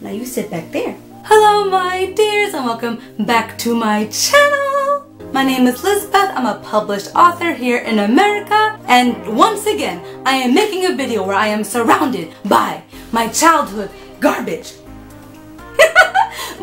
Now you sit back there. Hello my dears and welcome back to my channel. My name is Lizbeth. I'm a published author here in America, and once again I am making a video where I am surrounded by my childhood garbage.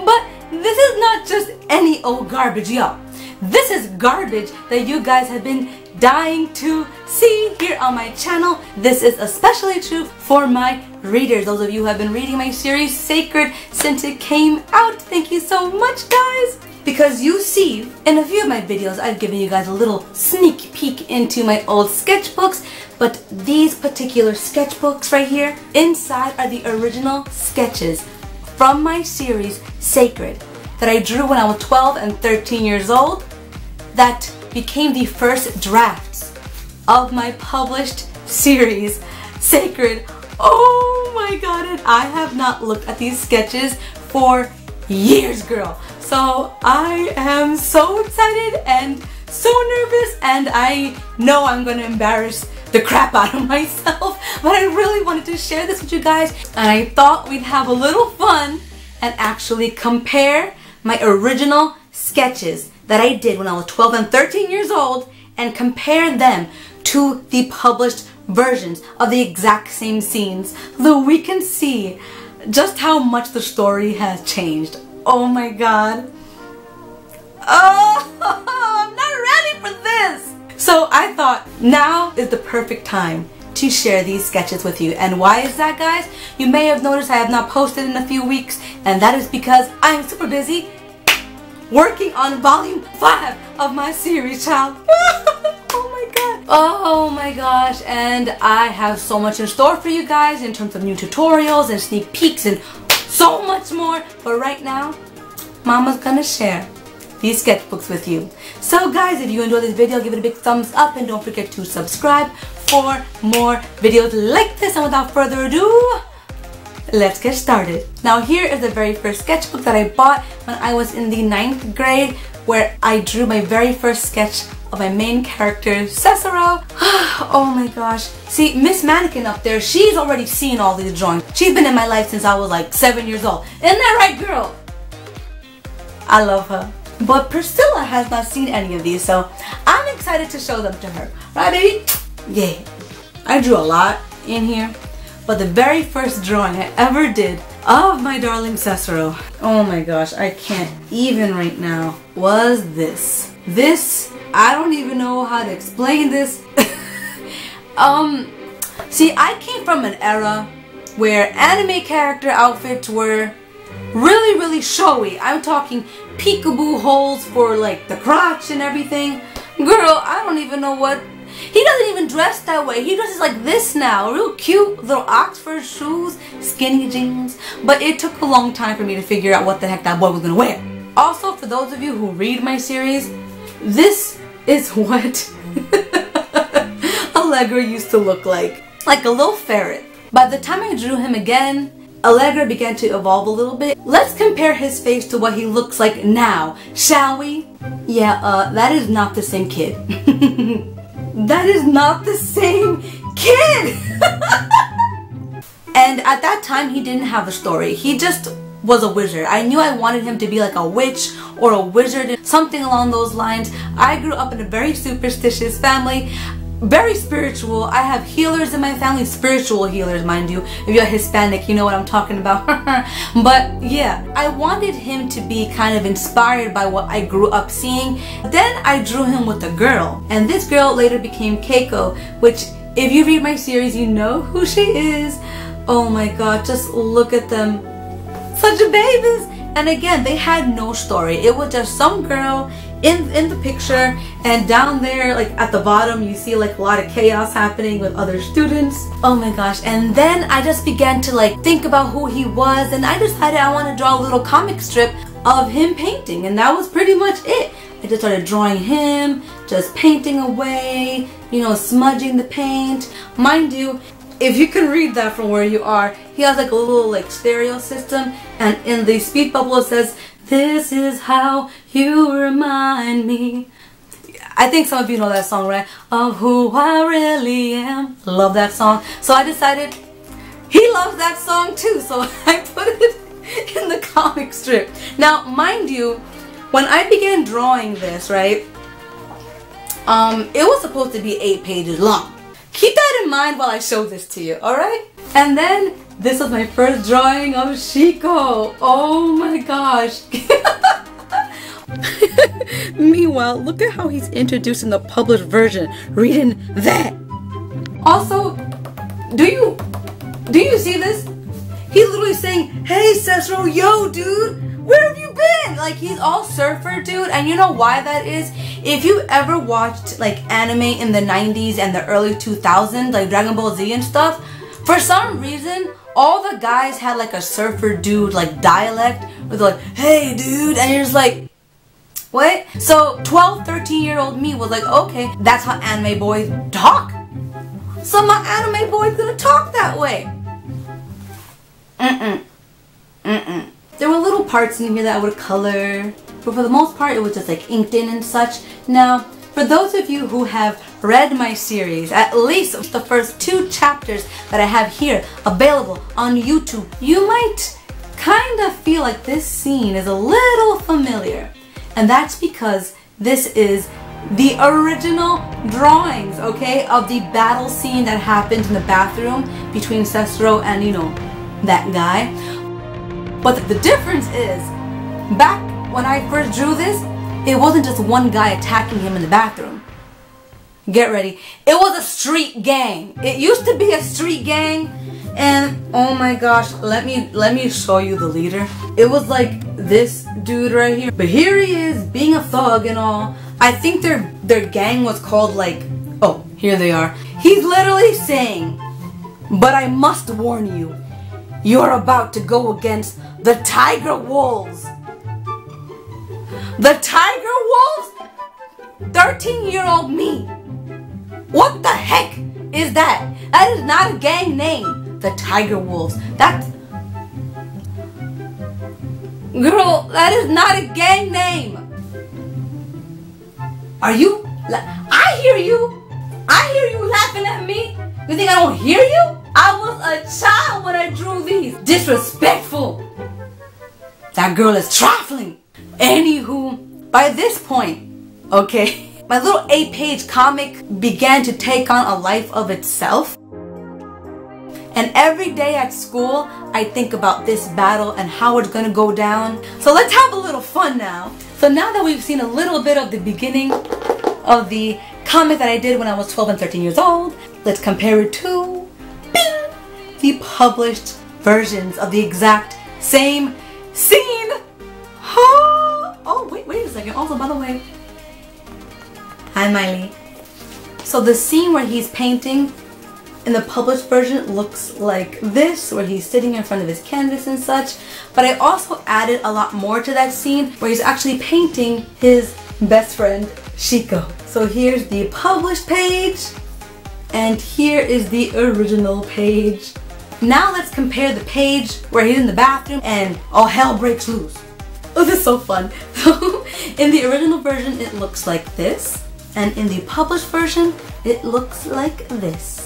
But this is not just any old garbage, y'all. This is garbage that you guys have been dying to see here on my channel. This is especially true for my readers, those of you who have been reading my series Sacred since it came out. Thank you so much, guys. Because you see, in a few of my videos I've given you guys a little sneak peek into my old sketchbooks, but these particular sketchbooks right here, inside are the original sketches from my series Sacred that I drew when I was 12 and 13 years old, that became the first drafts of my published series Sacred. Oh my god, and I have not looked at these sketches for years, girl. So I am so excited and so nervous, and I know I'm gonna embarrass the crap out of myself, but I really wanted to share this with you guys, and I thought we'd have a little fun and actually compare my original sketches that I did when I was 12 and 13 years old and compare them to the published versions of the exact same scenes, so we can see just how much the story has changed. Oh my god. Oh, I'm not ready for this. So I thought now is the perfect time to share these sketches with you. And why is that, guys? You may have noticed I have not posted in a few weeks, and that is because I'm super busy working on volume 5 of my series, child. Oh my god. Oh my gosh, and I have so much in store for you guys in terms of new tutorials and sneak peeks and so much more. But right now, Mama's gonna share these sketchbooks with you. So guys, if you enjoyed this video, give it a big thumbs up and don't forget to subscribe for more videos like this. And without further ado, let's get started. Now here is the very first sketchbook that I bought when I was in the 9th grade, where I drew my very first sketch of my main character, Cicero. Oh my gosh. See, Miss Mannequin up there, she's already seen all these drawings. She's been in my life since I was like 7 years old. Isn't that right, girl? I love her. But Priscilla has not seen any of these, so I'm excited to show them to her. Right, baby? Yeah. I drew a lot in here, but the very first drawing I ever did of my darling Cicero, oh my gosh, I can't even right now, was this. This, I don't even know how to explain this. See, I came from an era where anime character outfits were really showy. I'm talking peekaboo holes for like the crotch and everything. Girl, I don't even know what. He doesn't even dress that way. He dresses like this now. Real cute little Oxford shoes, skinny jeans. But it took a long time for me to figure out what the heck that boy was gonna wear. Also, for those of you who read my series, this is what Allegra used to look like a little ferret. By the time I drew him again, Allegra began to evolve a little bit. Let's compare his face to what he looks like now, shall we? Yeah, that is not the same kid. That is not the same kid! And at that time, he didn't have a story. He just was a wizard. I knew I wanted him to be like a witch or a wizard, something along those lines. I grew up in a very superstitious family. Very spiritual. I have healers in my family, spiritual healers, mind you. If you're Hispanic, you know what I'm talking about. But yeah, I wanted him to be kind of inspired by what I grew up seeing. Then I drew him with a girl, and this girl later became Keiko, which if you read my series, you know who she is. Oh my god, just look at them. Such babies. And again, they had no story. It was just some girl in the picture, and down there, like at the bottom, you see like a lot of chaos happening with other students. Oh my gosh. And then I just began to like think about who he was, and I decided I want to draw a little comic strip of him painting, and that was pretty much it. I just started drawing him, just painting away, you know, smudging the paint. Mind you, if you can read that from where you are, he has like a little like stereo system, and in the speed bubble it says, "This is how you remind me." I think some of you know that song, right? Of who I really am. Love that song. So I decided he loves that that song too, so I put it in the comic strip. Now, mind you, when I began drawing this, right, it was supposed to be 8 pages long. Keep that in mind while I show this to you, alright? And then, this was my first drawing of Shiko. Oh my gosh. Meanwhile, look at how he's introduced in the published version, reading that. Also, do you see this? He's literally saying, "Hey Cesaro, yo dude, where have you been?" Like, he's all surfer dude, and you know why that is? If you ever watched like anime in the 90s and the early 2000s, like Dragon Ball Z and stuff, for some reason, all the guys had like a surfer dude like dialect with like, "Hey dude," and you're just like, what? So 12, 13-year-old me was like, okay, that's how anime boys talk. So my anime boy's gonna talk that way. There were little parts in here that I would color, but for the most part it was just like inked in and such. Now, for those of you who have read my series, at least the first 2 chapters that I have here available on YouTube, you might kind of feel like this scene is a little familiar. And that's because this is the original drawings, okay, of the battle scene that happened in the bathroom between Cesaro and, you know, that guy. But the difference is, back when I first drew this, it wasn't just one guy attacking him in the bathroom. Get ready. It was a street gang. It used to be a street gang, and oh my gosh, let me show you the leader. It was like this dude right here. But here he is, being a thug and all. I think their gang was called like, oh, here they are. He's literally saying, "But I must warn you, you're about to go against the Tiger Wolves." The Tiger Wolves? 13-year-old me. What the heck is that? That is not a gang name. The Tiger Wolves. That's... Girl, that is not a gang name. Are you... I hear you. I hear you laughing at me. You think I don't hear you? I was a child when I drew these. Disrespectful. That girl is trifling. Anywho, by this point, okay, my little 8-page comic began to take on a life of itself. And every day at school, I think about this battle and how it's gonna go down. So let's have a little fun now. So now that we've seen a little bit of the beginning of the comic that I did when I was 12 and 13 years old, let's compare it to, bing, the published versions of the exact same scene. Oh, wait a second. Also, by the way, hi Miley. So the scene where he's painting in the published version looks like this, where he's sitting in front of his canvas and such. But I also added a lot more to that scene where he's actually painting his best friend, Shiko. So here's the published page, and here is the original page. Now let's compare the page where he's in the bathroom and all hell breaks loose. Oh, this is so fun. So in the original version, it looks like this. And in the published version, it looks like this.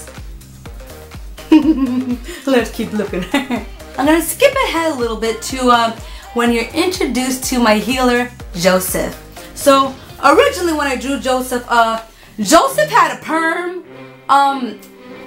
Let's keep looking. I'm gonna skip ahead a little bit to when you're introduced to my healer, Joseph. So originally when I drew Joseph, Joseph had a perm.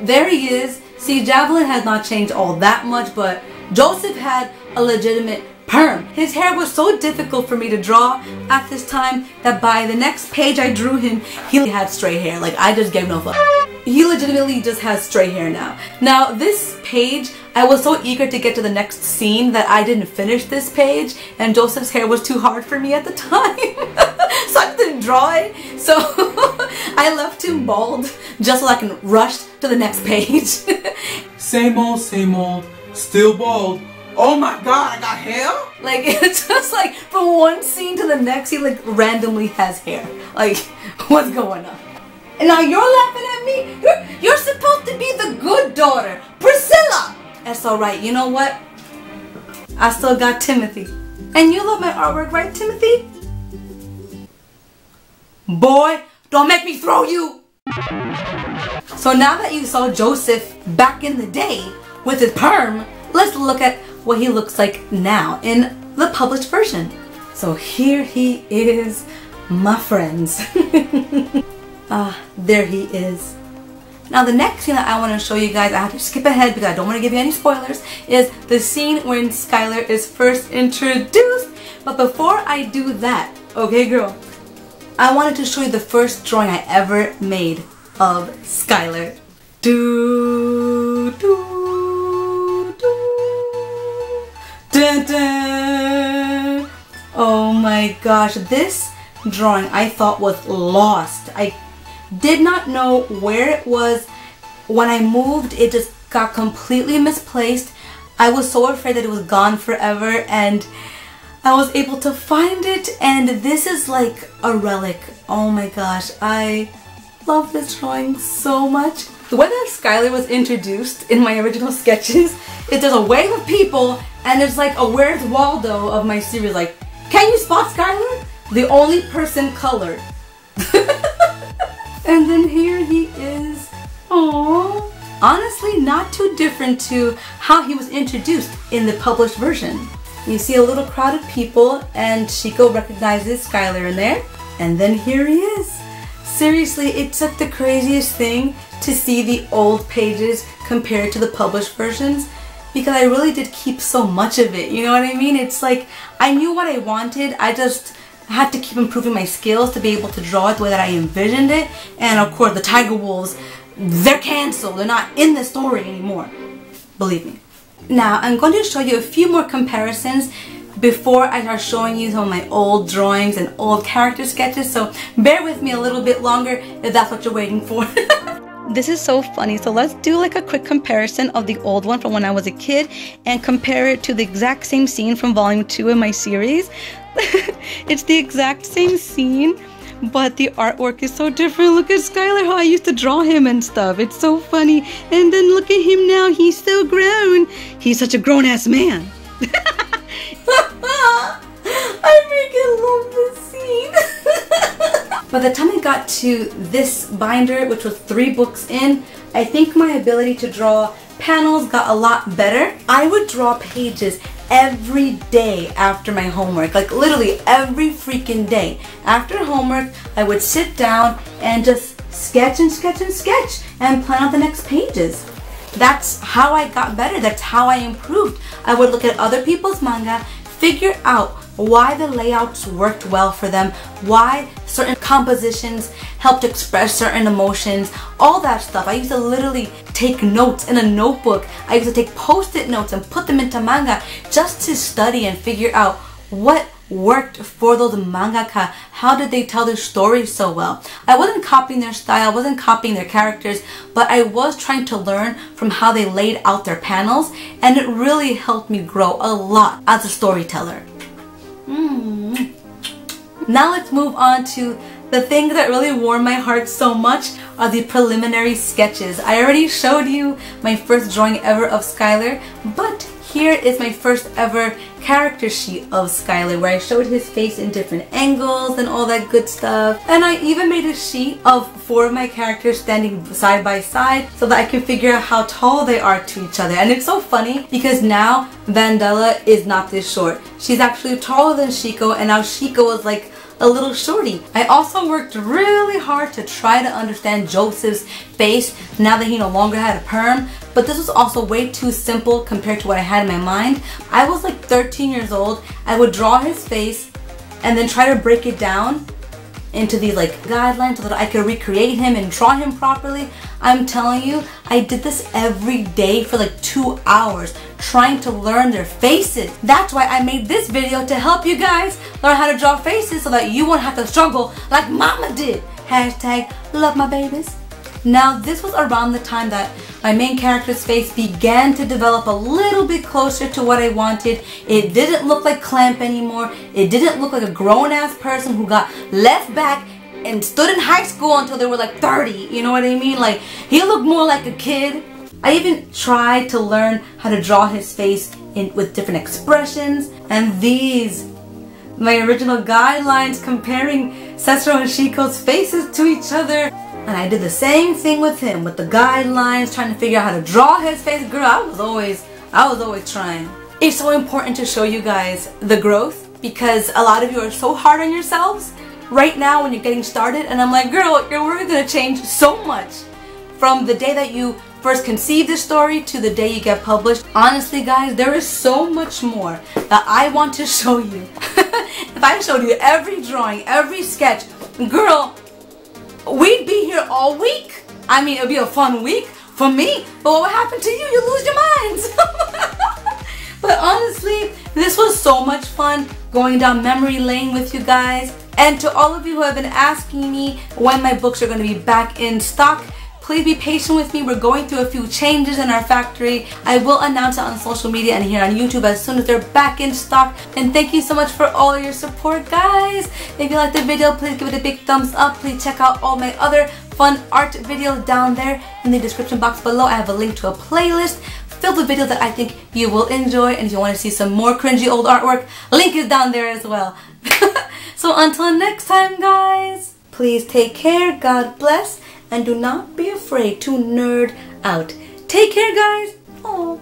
There he is. See, Javelin has not changed all that much, but Joseph had a legitimate perm. His hair was so difficult for me to draw at this time that by the next page I drew him, he had straight hair. Like, I just gave no fuck. He legitimately just has straight hair now. Now, this page, I was so eager to get to the next scene that I didn't finish this page, and Joseph's hair was too hard for me at the time. So I didn't draw it. So I left him bald just so I can rush to the next page. Same old, still bald. Oh my god, I got hair? Like, it's just like from one scene to the next, he like randomly has hair. Like, what's going on? And now you're laughing at me? You're supposed to be the good daughter, Priscilla! That's alright, you know what? I still got Timothy. And you love my artwork, right, Timothy? Boy, don't make me throw you! So now that you saw Joseph back in the day with his perm, let's look at what he looks like now in the published version. So here he is, my friends. There he is. Now the next thing that I want to show you guys, I have to skip ahead because I don't want to give you any spoilers, is the scene when Skylar is first introduced. But before I do that, okay girl, I wanted to show you the first drawing I ever made of Skylar. Do, do, do, dun, dun. Oh my gosh, this drawing I thought was lost. I did not know where it was. When I moved, it just got completely misplaced. I was so afraid that it was gone forever, and I was able to find it, and this is like a relic. Oh my gosh, I love this drawing so much. The way that Skylar was introduced in my original sketches is there's a wave of people, and there's like a Where's Waldo of my series, like, can you spot Skylar? The only person colored. And then here he is. Aww. Honestly, not too different to how he was introduced in the published version. You see a little crowd of people, and Chico recognizes Skylar in there. And then here he is. Seriously, it's like the craziest thing to see the old pages compared to the published versions, because I really did keep so much of it, you know what I mean? It's like, I knew what I wanted, I just had to keep improving my skills to be able to draw it the way that I envisioned it. And of course the Tiger Wolves, they're canceled, they're not in the story anymore, believe me. Now I'm going to show you a few more comparisons before I start showing you some of my old drawings and old character sketches, so bear with me a little bit longer if that's what you're waiting for. This is so funny. So let's do like a quick comparison of the old one from when I was a kid and compare it to the exact same scene from volume 2 in my series. It's the exact same scene, but the artwork is so different. Look at Skylar, how I used to draw him and stuff. It's so funny. And then look at him now. He's so grown. He's such a grown-ass man. I freaking love this scene. By the time I got to this binder, which was 3 books in, I think my ability to draw panels got a lot better. I would draw pages every day after my homework, like literally every freaking day. After homework, I would sit down and just sketch and sketch and sketch and plan out the next pages. That's how I got better. That's how I improved. I would look at other people's manga, figure out why the layouts worked well for them, why certain compositions helped express certain emotions, all that stuff. I used to literally take notes in a notebook. I used to take post-it notes and put them into manga just to study and figure out what worked for those mangaka. How did they tell their stories so well? I wasn't copying their style, I wasn't copying their characters, but I was trying to learn from how they laid out their panels, and it really helped me grow a lot as a storyteller. Now let's move on to the thing that really warmed my heart so much, are the preliminary sketches. I already showed you my first drawing ever of Skylar, but here is my first ever character sheet of Skylar, where I showed his face in different angles and all that good stuff. And I even made a sheet of 4 of my characters standing side by side so that I can figure out how tall they are to each other. And it's so funny because now Vandella is not this short. She's actually taller than Chico, and now Chico is like a little shorty. I also worked really hard to try to understand Joseph's face now that he no longer had a perm, but this was also way too simple compared to what I had in my mind. I was like 13 years old. I would draw his face and then try to break it down into these like guidelines so that I could recreate him and draw him properly. I'm telling you, I did this every day for like 2 hours trying to learn their faces. That's why I made this video, to help you guys learn how to draw faces so that you won't have to struggle like mama did. Hashtag love my babies. Now this was around the time that my main character's face began to develop a little bit closer to what I wanted. It didn't look like Clamp anymore. It didn't look like a grown-ass person who got left back and stood in high school until they were like 30, you know what I mean? Like, he looked more like a kid. I even tried to learn how to draw his face with different expressions, and these, my original guidelines comparing Setsuro and Chico's faces to each other. And I did the same thing with him, with the guidelines, trying to figure out how to draw his face. Girl, I was always I was always trying. It's so important to show you guys the growth because a lot of you are so hard on yourselves right now when you're getting started, and I'm like, girl, you're really gonna change so much from the day that you first conceived the story to the day you get published. Honestly guys, there is so much more that I want to show you. If I showed you every drawing, every sketch, girl, we'd be here all week. I mean, it'd be a fun week for me, but what would happen to you? You lose your minds. But honestly, this was so much fun going down memory lane with you guys. And to all of you who have been asking me when my books are going to be back in stock, please be patient with me. We're going through a few changes in our factory. I will announce it on social media and here on YouTube as soon as they're back in stock. And thank you so much for all your support, guys. If you liked the video, please give it a big thumbs up. Please check out all my other fun art videos down there in the description box below. I have a link to a playlist filled with videos that I think you will enjoy. And if you want to see some more cringy old artwork, link is down there as well. So until next time, guys, please take care, God bless, and do not be afraid to nerd out. Take care, guys. Oh.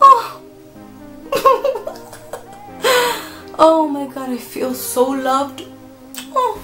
Oh. Oh my God, I feel so loved. Oh.